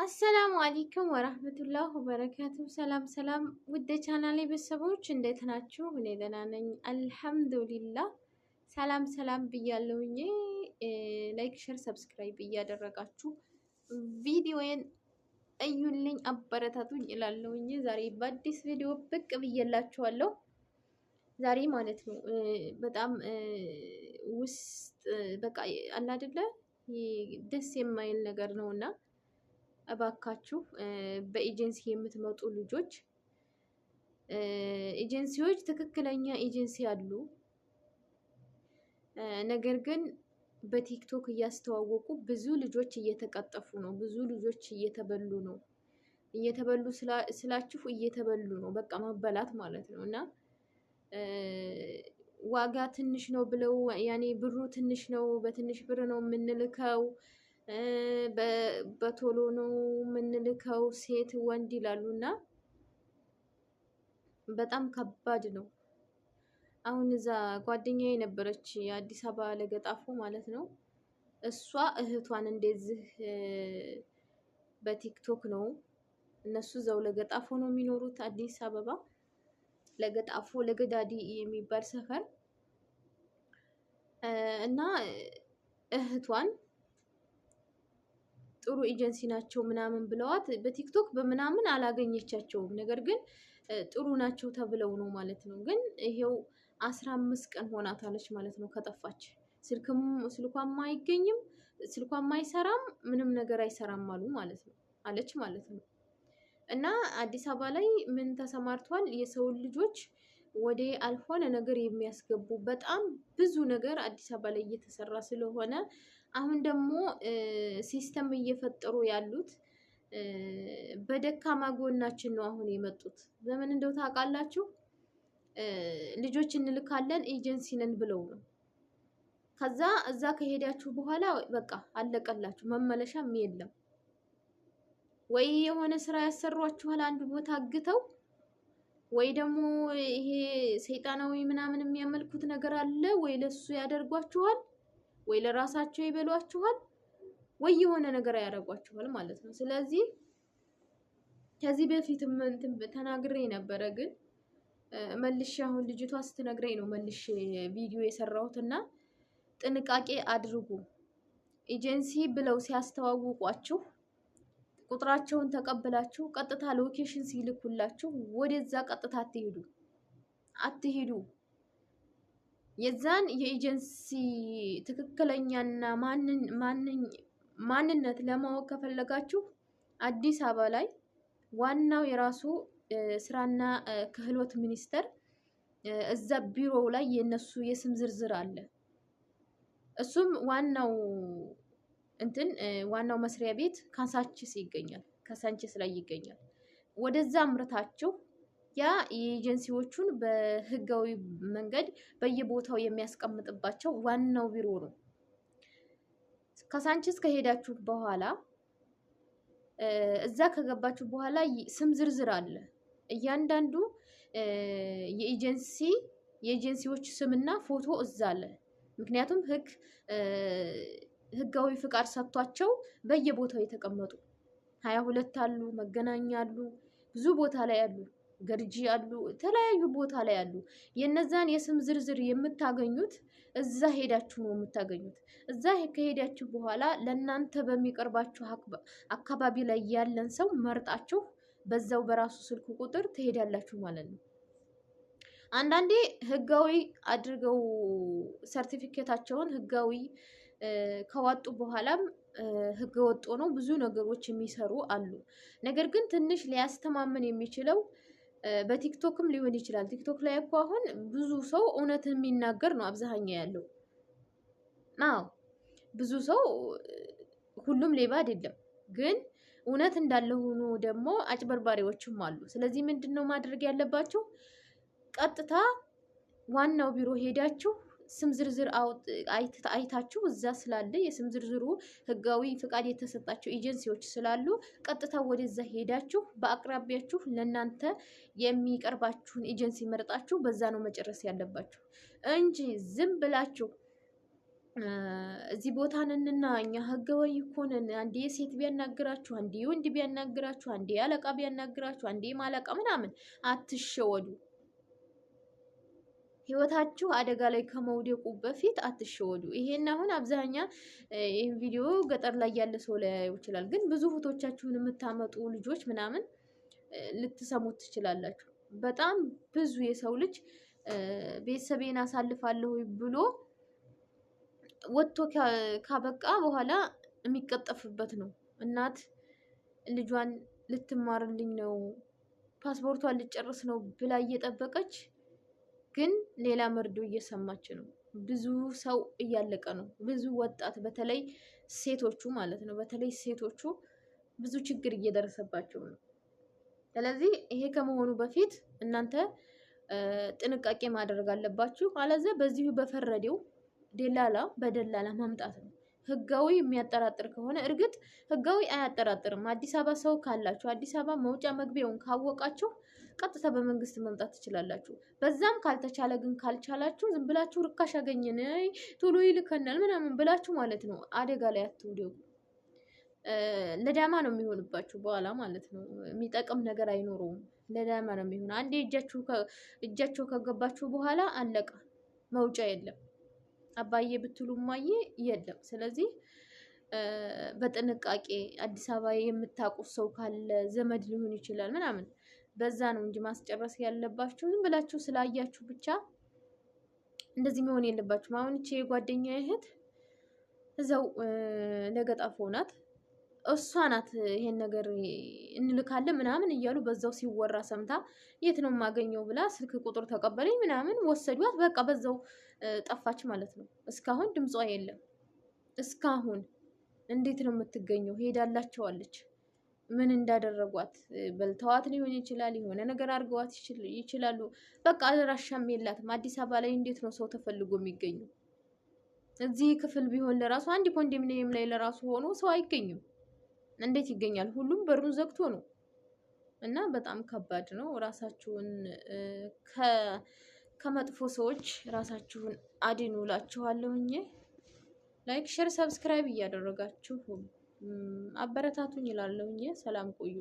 አሰላሙ አለይኩም ወራህመቱላህ ወበረካቱ። ሰላም ሰላም ውድ ቻናሌ ቤተሰቦች እንዴት ናችሁ? እኔ ደህና ነኝ አልሐምዱሊላህ። ሰላም ሰላም ብያለሁኝ። ላይክ ሼር ሰብስክራይብ እያደረጋችሁ ቪዲዮዬን እዩልኝ አበረታቱኝ እላለሁኝ። ዛሬ በአዲስ ቪዲዮ ብቅ ብዬላችኋለሁ። ዛሬ ማለት ነው በጣም ውስጥ በቃ አለ አይደለ ደስ የማይል ነገር ነውና እባካችሁ በኤጀንሲ የምትመጡ ልጆች ኤጀንሲዎች ትክክለኛ ኤጀንሲ አሉ። ነገር ግን በቲክቶክ እያስተዋወቁ ብዙ ልጆች እየተቀጠፉ ነው። ብዙ ልጆች እየተበሉ ነው። እየተበሉ ስላችሁ እየተበሉ ነው። በቃ መበላት ማለት ነው። እና ዋጋ ትንሽ ነው ብለው ያኔ ብሩ ትንሽ ነው፣ በትንሽ ብር ነው የምንልከው፣ በቶሎ ነው የምንልከው ሴት ወንድ ይላሉና በጣም ከባድ ነው። አሁን እዛ ጓደኛዬ ነበረች የአዲስ አበባ ለገጣፎ ማለት ነው። እሷ እህቷን እንደዚህ በቲክቶክ ነው እነሱ እዛው ለገጣፎ ነው የሚኖሩት አዲስ አበባ ለገጣፎ ለገዳዲ የሚባል ሰፈር እና እህቷን ጥሩ ኤጀንሲ ናቸው ምናምን ብለዋት በቲክቶክ በምናምን አላገኘቻቸውም። ነገር ግን ጥሩ ናቸው ተብለው ነው ማለት ነው። ግን ይሄው 15 ቀን ሆናታለች ማለት ነው ከጠፋች። ስልኳም አይገኝም፣ ስልኳም አይሰራም፣ ምንም ነገር አይሰራም አሉ ማለት ነው አለች ማለት ነው። እና አዲስ አበባ ላይ ምን ተሰማርቷል? የሰውን ልጆች ወደ አልሆነ ነገር የሚያስገቡ በጣም ብዙ ነገር አዲስ አበባ ላይ እየተሰራ ስለሆነ አሁን ደግሞ ሲስተም እየፈጠሩ ያሉት በደካማ ጎናችን ነው አሁን የመጡት። በምን እንደው ታውቃላችሁ? ልጆች እንልካለን ኤጀንሲ ነን ብለው ነው። ከዛ እዛ ከሄዳችሁ በኋላ በቃ አለቀላችሁ፣ መመለሻም የለም። ወይ የሆነ ስራ ያሰሯችኋል አንድ ቦታ አግተው፣ ወይ ደግሞ ይሄ ሰይጣናዊ ምናምን የሚያመልኩት ነገር አለ፣ ወይ ለሱ ያደርጓችኋል፣ ወይ ለራሳቸው ይበሏችኋል፣ ወይ የሆነ ነገር ያደርጓችኋል ማለት ነው። ስለዚህ ከዚህ በፊትም እንትን ተናግሬ ነበረ፣ ግን መልሼ አሁን ልጅቷ ስትነግረኝ ነው መልሼ ቪዲዮ የሰራሁትና ጥንቃቄ አድርጉ። ኤጀንሲ ብለው ሲያስተዋውቋችሁ ቁጥራቸውን ተቀብላችሁ ቀጥታ ሎኬሽን ሲልኩላችሁ ወደዛ ቀጥታ አትሂዱ። የዛን የኤጀንሲ ትክክለኛና ማንነት ለማወቅ ከፈለጋችሁ አዲስ አበባ ላይ ዋናው የራሱ ስራና ክህሎት ሚኒስቴር እዛ ቢሮው ላይ የነሱ የስም ዝርዝር አለ። እሱም ዋናው መስሪያ ቤት ካሳንቺስ ይገኛል። ካሳንቺስ ላይ ይገኛል። ወደዛ አምርታችሁ ያ የኤጀንሲዎቹን በህጋዊ መንገድ በየቦታው የሚያስቀምጥባቸው ዋናው ቢሮ ነው። ካሳንቺስ ከሄዳችሁ በኋላ እዛ ከገባችሁ በኋላ ስም ዝርዝር አለ። እያንዳንዱ የኤጀንሲዎች ስምና ፎቶ እዛ አለ። ምክንያቱም ህጋዊ ፍቃድ ሰጥቷቸው በየቦታው የተቀመጡ 22 አሉ፣ መገናኛ አሉ፣ ብዙ ቦታ ላይ አሉ፣ ገርጂ አሉ፣ የተለያዩ ቦታ ላይ አሉ። የነዛን የስም ዝርዝር የምታገኙት እዛ ሄዳችሁ ነው የምታገኙት። እዛ ከሄዳችሁ በኋላ ለእናንተ በሚቀርባችሁ አካባቢ ላይ ያለን ሰው መርጣችሁ በዛው በራሱ ስልክ ቁጥር ትሄዳላችሁ ማለት ነው። አንዳንዴ ህጋዊ አድርገው ሰርቲፊኬታቸውን ህጋዊ ከዋጡ በኋላም ህገ ወጥ ነው ብዙ ነገሮች የሚሰሩ አሉ። ነገር ግን ትንሽ ሊያስተማምን የሚችለው በቲክቶክም ሊሆን ይችላል። ቲክቶክ ላይ እኮ አሁን ብዙ ሰው እውነትን የሚናገር ነው አብዛኛው ያለው። አዎ ብዙ ሰው ሁሉም ሌባ አይደለም፣ ግን እውነት እንዳለ ሆኖ ደግሞ አጭበርባሪዎችም አሉ። ስለዚህ ምንድነው ማድረግ ያለባቸው? ቀጥታ ዋናው ቢሮ ሄዳችሁ ስም ዝርዝር አይታችሁ እዛ ስላለ የስም ዝርዝሩ ህጋዊ ፍቃድ የተሰጣቸው ኤጀንሲዎች ስላሉ ቀጥታ ወደዛ ሄዳችሁ በአቅራቢያችሁ ለእናንተ የሚቀርባችሁን ኤጀንሲ መርጣችሁ በዛ ነው መጨረስ ያለባችሁ እንጂ ዝም ብላችሁ እዚህ ቦታ ነንና እኛ ህገወጥ ይኮነን አንዴ ሴት ቢያናግራችሁ፣ አንዴ ወንድ ቢያናግራችሁ፣ አንዴ አለቃ ቢያናግራችሁ፣ አንዴ ማለቃ ምናምን አትሸወዱ። ህይወታችሁ አደጋ ላይ ከመውደቁ በፊት አትሸወዱ። ይሄን አሁን አብዛኛ ይሄን ቪዲዮ ገጠር ላይ ያለ ሰው ሊያየው ይችላል፣ ግን ብዙ ፎቶቻችሁን የምታመጡ ልጆች ምናምን ልትሰሙት ትችላላችሁ። በጣም ብዙ የሰው ልጅ ቤተሰቤን አሳልፋለሁ ብሎ ወጥቶ ካበቃ በኋላ የሚቀጠፍበት ነው። እናት ልጇን ልትማርልኝ ነው ፓስፖርቷን ልጨርስ ነው ብላ እየጠበቀች ግን ሌላ መርዶ እየሰማች ነው። ብዙ ሰው እያለቀ ነው። ብዙ ወጣት በተለይ ሴቶቹ ማለት ነው። በተለይ ሴቶቹ ብዙ ችግር እየደረሰባቸው ነው። ስለዚህ ይሄ ከመሆኑ በፊት እናንተ ጥንቃቄ ማድረግ አለባችሁ። አለዚያ በዚሁ በፈረደው ደላላ በደላላ ማምጣት ነው። ህጋዊ የሚያጠራጥር ከሆነ እርግጥ ህጋዊ አያጠራጥርም። አዲስ አበባ ሰው ካላችሁ አዲስ አበባ መውጫ መግቢያውን ካወቃችሁ ቀጥታ በመንግስት መምጣት ትችላላችሁ። በዛም ካልተቻለ ግን ካልቻላችሁ ዝም ብላችሁ ርካሽ አገኘን ቶሎ ይልከናል ምናምን ብላችሁ ማለት ነው አደጋ ላይ አትውደቁ። ለዳማ ነው የሚሆንባችሁ በኋላ ማለት ነው። የሚጠቅም ነገር አይኖረውም። ለዳማ ነው የሚሆን። አንዴ እጃቸው ከገባችሁ በኋላ አለቀ። መውጫ የለም። አባዬ ብትሉ ማዬ የለም። ስለዚህ በጥንቃቄ አዲስ አበባ የምታውቁት ሰው ካለ ዘመድ ሊሆን ይችላል ምናምን በዛ ነው እንጂ ማስጨረስ ያለባችሁ። ዝም ብላችሁ ስላያችሁ ብቻ እንደዚህ መሆን የለባችሁም። አሁን እቺ የጓደኛ እህት እዛው ለገጣፎ ናት። እሷ ናት ይሄን ነገር እንልካለን ምናምን እያሉ በዛው ሲወራ ሰምታ የት ነው የማገኘው ብላ ስልክ ቁጥር ተቀበለኝ ምናምን ወሰዷት። በቃ በዛው ጠፋች ማለት ነው። እስካሁን ድምጿ የለም። እስካሁን እንዴት ነው የምትገኘው? ሄዳላቸዋለች። ምን እንዳደረጓት በልተዋት ሊሆን ይችላል። የሆነ ነገር አድርገዋት ይችላሉ። በቃ አድራሻም የላትም። አዲስ አበባ ላይ እንዴት ነው ሰው ተፈልጎ የሚገኘው? እዚህ ክፍል ቢሆን ለራሱ አንድ ኮንዶሚኒየም ላይ ለራሱ ሆኖ ሰው አይገኝም። እንዴት ይገኛል? ሁሉም በሩን ዘግቶ ነው። እና በጣም ከባድ ነው። ራሳችሁን ከመጥፎ ሰዎች ራሳችሁን አድኑ እላችኋለሁኝ። ላይክ፣ ሼር፣ ሰብስክራይብ እያደረጋችሁ አበረታቱኝ እላለሁኝ። ሰላም ቆዩ።